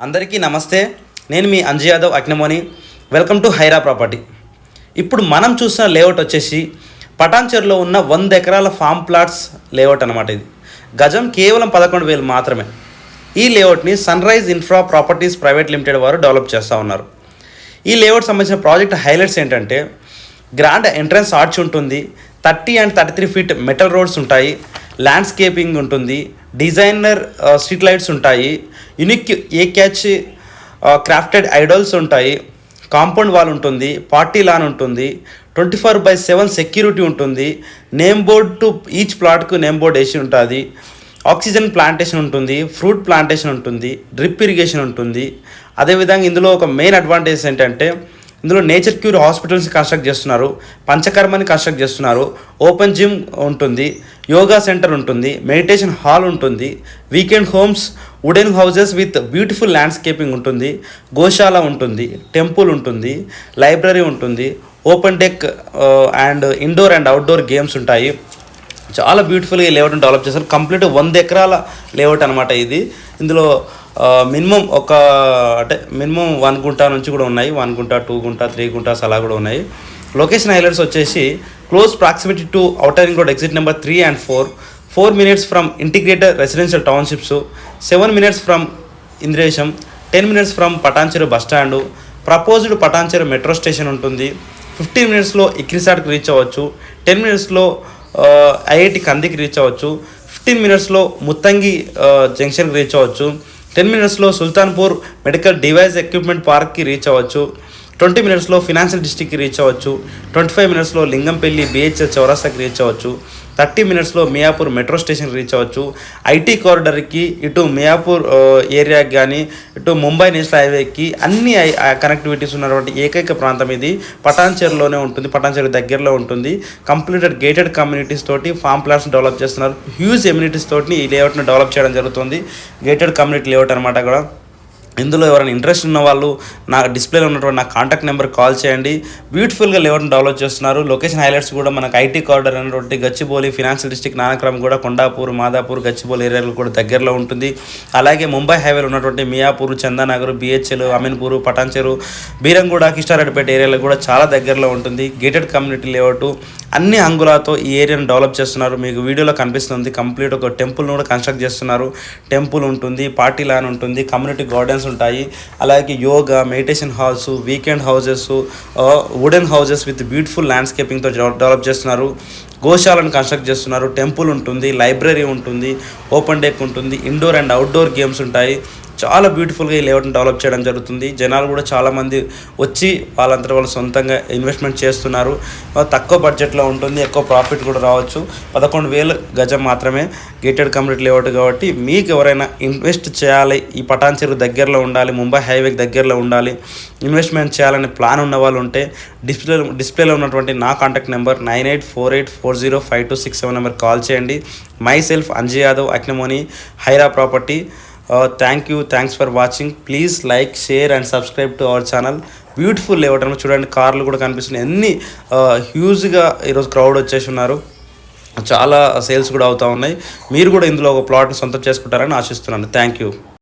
అందరికీ నమస్తే. నేను మీ Anji Yadav Agnimoni. Welcome to Hyra property. ఇప్పుడు మనం చూసిన లేఅవుట్ వచ్చేసి పటాన్చెరులో ఉన్న 100 ఎకరాల ఫామ్ ప్లాట్స్ లేఅవుట్ అనమాట. ఇది గజం కేవలం 11,000 మాత్రమే. ఈ లేఅవుట్ని Sunrise Infra Properties Private Limited వారు డెవలప్ చేస్తూ ఉన్నారు. ఈ లేఅవుట్ సంబంధించిన ప్రాజెక్ట్ హైలైట్స్ ఏంటంటే గ్రాండ్ ఎంట్రన్స్ ఆర్చ్ ఉంటుంది, 30 and 33 ఫీట్ మెటల్ రోడ్స్ ఉంటాయి, ల్యాండ్స్కేపింగ్ ఉంటుంది, డిజైనర్ స్ట్రీట్ లైట్స్ ఉంటాయి, unique a catch crafted idols ఉంటాయి, కాంపౌండ్ వాల్ ఉంటుంది, పార్టీ లాన్ ఉంటుంది, 24/7 సెక్యూరిటీ ఉంటుంది, నేమ్ బోర్డ్ టు ఈచ్ ప్లాట్కు నేమ్ బోర్డ్ వేసి ఉంటుంది, ఆక్సిజన్ ప్లాంటేషన్ ఉంటుంది, ఫ్రూట్ ప్లాంటేషన్ ఉంటుంది, డ్రిప్ ఇరిగేషన్ ఉంటుంది. అదేవిధంగా ఇందులో ఒక మెయిన్ అడ్వాంటేజ్ ఏంటంటే ఇందులో నేచర్ క్యూర్ హాస్పిటల్స్ కన్స్ట్రక్ట్ చేస్తున్నారు, పంచకర్మని కన్స్ట్రక్ట్ చేస్తున్నారు, ఓపెన్ జిమ్ ఉంటుంది, యోగా సెంటర్ ఉంటుంది, మెడిటేషన్ హాల్ ఉంటుంది, weekend homes, wooden houses with beautiful landscaping ఉంటుంది, గోశాల ఉంటుంది, టెంపుల్ ఉంటుంది, లైబ్రరీ ఉంటుంది, open deck and indoor and outdoor games ఉంటాయి. చాలా బ్యూటిఫుల్గా ఈ లేఅవుట్ని డెవలప్ చేశారు. కంప్లీట్ 100 ఎకరాల లేఅవుట్ అనమాట ఇది. ఇందులో మినిమం మినిమం 1 గుంట నుంచి కూడా ఉన్నాయి, 1 గుంట, 2 గుంట, 3 గుంటాస్ అలా కూడా ఉన్నాయి. లొకేషన్ హైలైట్స్ వచ్చేసి close proximity to outer ring road exit number 3 and 4 minutes from integrated residential townships, 7 minutes from Indresham, 10 minutes from Patancheru bus stand, proposed Patancheru metro station ఉంటుంది, 15 minutesలో ఇక్రిసాట్కి రీచ్ అవ్వచ్చు, 10 minutesలో ఐఐటి కందికి రీచ్ అవ్వచ్చు, 15 minutesలో ముత్తంగి జంక్షన్కి రీచ్ అవ్వచ్చు, 10 minutesలో సుల్తాన్పూర్ మెడికల్ డివైస్ ఎక్విప్మెంట్ పార్క్కి reach అవ్వచ్చు, 20 minutesలో financial డిస్ట్రిక్ట్కి reach అవ్వచ్చు, 25 minutesలో Lingampalli BHS చౌరస్తాకి reach అవ్వచ్చు, 30 minutesలో Miyapur metro స్టేషన్కి reach అవ్వచ్చు. ఐటీ కారిడార్కి ఇటు మియాపూర్ ఏరియాకి కానీ ఇటు ముంబై నేషనల్ హైవేకి అన్ని కనెక్టివిటీస్ ఉన్నటువంటి ఏకైక ప్రాంతం ఇది పటాన్చెరులోనే ఉంటుంది, పటాన్చెరు దగ్గరలో ఉంటుంది. కంప్లీటెడ్ గేటెడ్ కమ్యూనిటీస్ తోటి ఫామ్ ప్లాట్స్ డెవలప్ చేస్తున్నారు. హ్యూజ్ ఎమ్యూనిటీస్ తోటి ఈ లేఅవుట్ని డెవలప్ చేయడం జరుగుతుంది. గేటెడ్ కమ్యూనిటీ లేఅవుట్ అనమాట కూడా. ఇందులో ఎవరైనా ఇంట్రెస్ట్ ఉన్న వాళ్ళు నా డిస్ప్లేలో ఉన్నటువంటి నా కాంటాక్ట్ నెంబర్ కాల్ చేయండి. బ్యూటిఫుల్గా లేఅవుట్ని డెవలప్ చేస్తున్నారు. లొకేషన్ హైలైట్స్ కూడా మనకు ఐటీ కారిడార్ అనేటువంటి గచ్చిబౌలి, ఫినాన్షియల్ డిస్ట్రిక్ట్, నానక్రమ్ కూడా, కొండాపూర్, మాదాపూర్, గచ్చిబౌలి ఏరియాలు కూడా దగ్గరలో ఉంటుంది. అలాగే ముంబై హైవేలో ఉన్నటువంటి మియాపూర్, చందానగర్, బిహెచ్ఎల్, అమీన్పూర్, పటాన్చెరు, బీరంగూడ, కిష్టారెడ్డిపేట ఏరియాలో కూడా చాలా దగ్గరలో ఉంటుంది. గేటెడ్ కమ్యూనిటీ లేఅవుట్ అన్ని హంగులతో ఈ ఏరియాను డెవలప్ చేస్తున్నారు. మీకు వీడియోలో కనిపిస్తుంది. కంప్లీట్ ఒక టెంపుల్ను కూడా కన్స్ట్రక్ట్ చేస్తున్నారు. టెంపుల్ ఉంటుంది, పార్టీ లాన్ ఉంటుంది, కమ్యూనిటీ గార్డెన్స్ ఉంటాయి. అలాగే yoga, meditation halls, weekend houses, wooden houses with beautiful ల్యాండ్స్కేపింగ్తో డెవలప్ చేస్తున్నారు. గోశాలను కన్స్ట్రక్ట్ చేస్తున్నారు. టెంపుల్ ఉంటుంది, లైబ్రరీ ఉంటుంది, ఓపెన్ డెక్ ఉంటుంది, ఇండోర్ అండ్ అవుట్డోర్ గేమ్స్ ఉంటాయి. చాలా బ్యూటిఫుల్గా ఈ లేఅవుట్ని డెవలప్ చేయడం జరుగుతుంది. జనాలు కూడా చాలామంది వచ్చి వాళ్ళంతా వాళ్ళు సొంతంగా ఇన్వెస్ట్మెంట్ చేస్తున్నారు. తక్కువ బడ్జెట్లో ఉంటుంది, ఎక్కువ ప్రాఫిట్ కూడా రావచ్చు. 11,000 గజం మాత్రమే గేటెడ్ కమ్యూనిటీ లేఅవుట్ కాబట్టి మీకు ఎవరైనా ఇన్వెస్ట్ చేయాలి, ఈ పటాన్చెరు దగ్గరలో ఉండాలి, ముంబై హైవేకి దగ్గరలో ఉండాలి, ఇన్వెస్ట్మెంట్ చేయాలనే ప్లాన్ ఉన్న వాళ్ళు ఉంటే డిస్ప్లేలో ఉన్నటువంటి నా కాంటాక్ట్ నెంబర్ 9848405267 నెంబర్ కాల్ చేయండి. Myself Anji Yadav Agnimoni, Hyra property. Thanks for watching. Please like, share and subscribe to our channel. Beautiful layout అనమాట. చూడండి, కార్లు కూడా కనిపిస్తున్నాయి. అన్ని హ్యూజ్గా ఈరోజు క్రౌడ్ వచ్చేసి ఉన్నారు. చాలా సేల్స్ కూడా అవుతూ ఉన్నాయి. మీరు కూడా ఇందులో ఒక ప్లాట్ని సొంతం చేసుకుంటారని ఆశిస్తున్నాను. Thank you.